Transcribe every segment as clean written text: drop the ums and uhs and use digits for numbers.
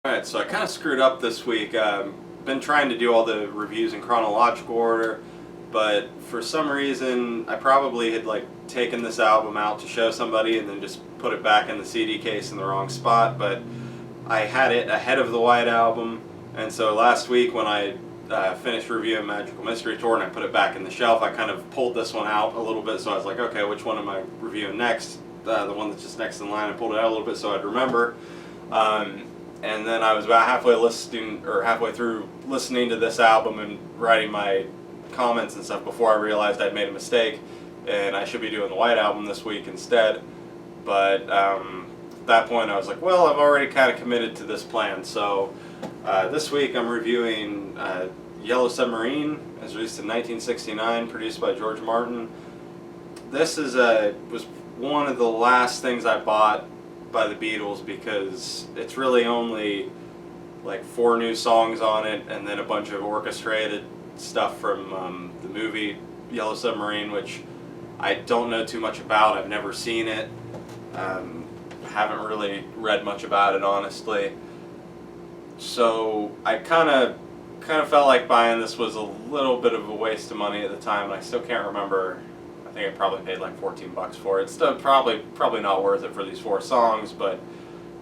Alright, so I kind of screwed up this week. Been trying to do all the reviews in chronological order, but for some reason I probably had taken this album out to show somebody and then just put it back in the CD case in the wrong spot, but I had it ahead of the White Album, and so last week when I finished reviewing Magical Mystery Tour and I put it back in the shelf, I kind of pulled this one out a little bit, so I was like, okay, which one am I reviewing next? The one that's just next in line. I pulled it out a little bit so I'd remember. And then I was about halfway through listening to this album and writing my comments and stuff before I realized I'd made a mistake, and I should be doing the White Album this week instead. But at that point I was like, well, I've already kind of committed to this plan. So this week I'm reviewing Yellow Submarine, as released in 1969, produced by George Martin. This was one of the last things I bought by the Beatles, because it's really only like 4 new songs on it and then a bunch of orchestrated stuff from the movie Yellow Submarine, which I don't know too much about. I've never seen it. Haven't really read much about it, honestly. So I kind of felt like buying this was a little bit of a waste of money at the time, and I still can't remember. I think I probably paid like $14 for it. It's still probably not worth it for these 4 songs, but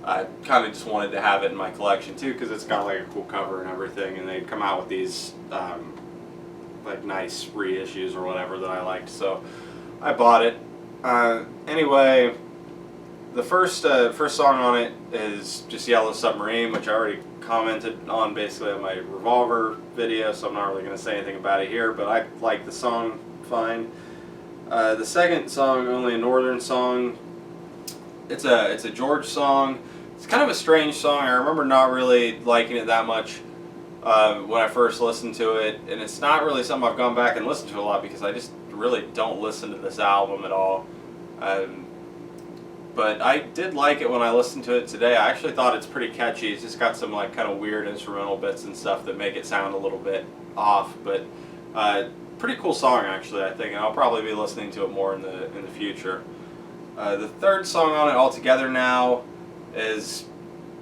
I kind of just wanted to have it in my collection too, because it's got like a cool cover and everything, and they'd come out with these like nice reissues or whatever that I liked, so I bought it. Anyway, the first song on it is just Yellow Submarine, which I already commented on basically on my Revolver video, so I'm not really going to say anything about it here, but I like the song fine. The second song, Only a Northern Song, it's a George song. It's kind of a strange song. I remember not really liking it that much when I first listened to it, and it's not really something I've gone back and listened to a lot because I just really don't listen to this album at all. But I did like it when I listened to it today. I actually thought it's pretty catchy. It's just got some like kind of weird instrumental bits and stuff that make it sound a little bit off, but pretty cool song actually, I think, and I'll probably be listening to it more in the future. The third song on it, Altogether Now, is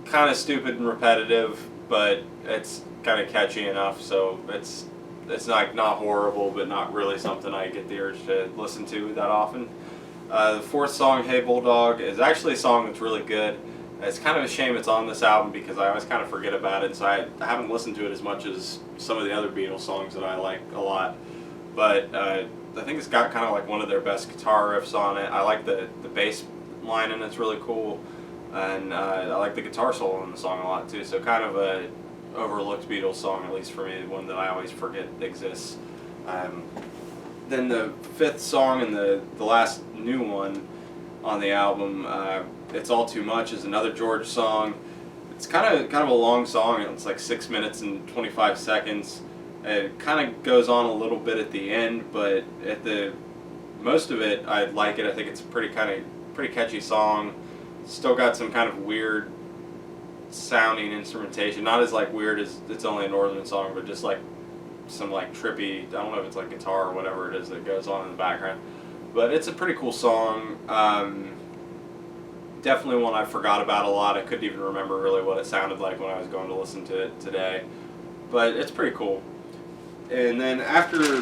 kind of stupid and repetitive, but it's kind of catchy enough, so it's not horrible, but not really something I get the urge to listen to that often. The fourth song, Hey Bulldog, is actually a song that's really good. It's kind of a shame it's on this album because I always kind of forget about it, so I haven't listened to it as much as some of the other Beatles songs that I like a lot. But I think it's got kind of like one of their best guitar riffs on it. I like the bass line in it's really cool, and I like the guitar solo in the song a lot too. So kind of a overlooked Beatles song, at least for me, one that I always forget exists. Then the fifth song and the last new one on the album, It's All Too Much, is another George song. It's kind of a long song. It's like 6 minutes and 25 seconds. It kind of goes on a little bit at the end, but at the most of it, I like it. I think it's a pretty catchy song. Still got some kind of weird sounding instrumentation. Not as like weird as It's Only a Northern Song, but just like some like trippy, I don't know if it's like guitar or whatever it is that goes on in the background. But it's a pretty cool song. Definitely one I forgot about a lot. I couldn't even remember really what it sounded like when I was going to listen to it today. But it's pretty cool. And then after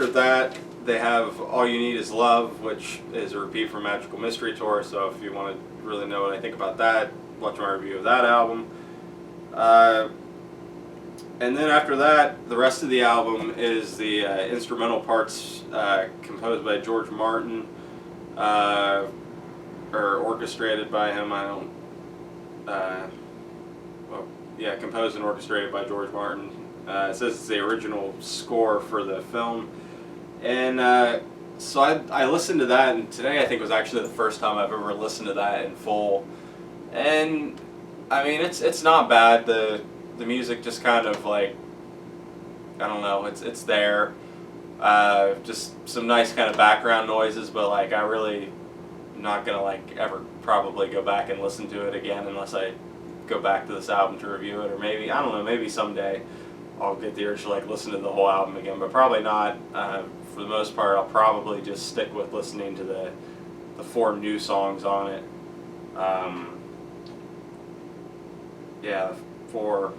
that, they have All You Need Is Love, which is a repeat from Magical Mystery Tour, so if you want to really know what I think about that, watch my review of that album. And then after that, the rest of the album is the instrumental parts composed by George Martin, or orchestrated by him. Composed and orchestrated by George Martin. It says it's the original score for the film, and so I listened to that, and today I think was actually the first time I've ever listened to that in full, and I mean it's not bad. The music just kind of like, I don't know, it's there, just some nice kind of background noises, but like I really am not gonna like ever probably go back and listen to it again unless I go back to this album to review it, or maybe, I don't know, maybe someday I'll get the urge to like listen to the whole album again, but probably not. For the most part, I'll probably just stick with listening to the 4 new songs on it. Yeah, 4.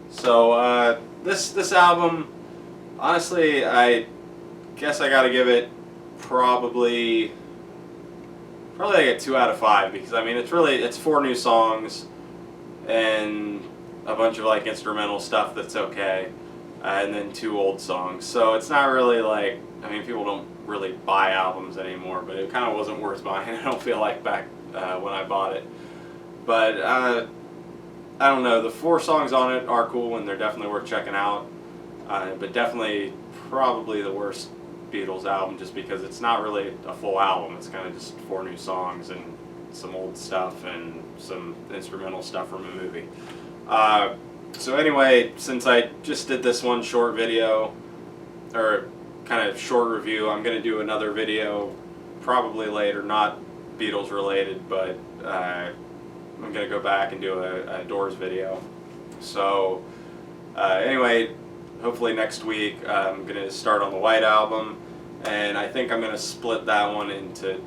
So this album, honestly, I guess I got to give it probably like a 2 out of 5, because I mean it's 4 new songs and a bunch of like instrumental stuff that's okay, and then 2 old songs. So it's not really like, I mean, people don't really buy albums anymore, but it kind of wasn't worth buying. I don't feel like back when I bought it, but I don't know. The 4 songs on it are cool and they're definitely worth checking out, but definitely probably the worst Beatles album, just because it's not really a full album. It's kind of just 4 new songs and some old stuff and some instrumental stuff from a movie. So anyway, since I just did this one short video, or kind of short review, I'm going to do another video probably later, not Beatles related, but I'm going to go back and do a Doors video. So anyway, hopefully next week I'm going to start on the White Album, and I think I'm going to split that one into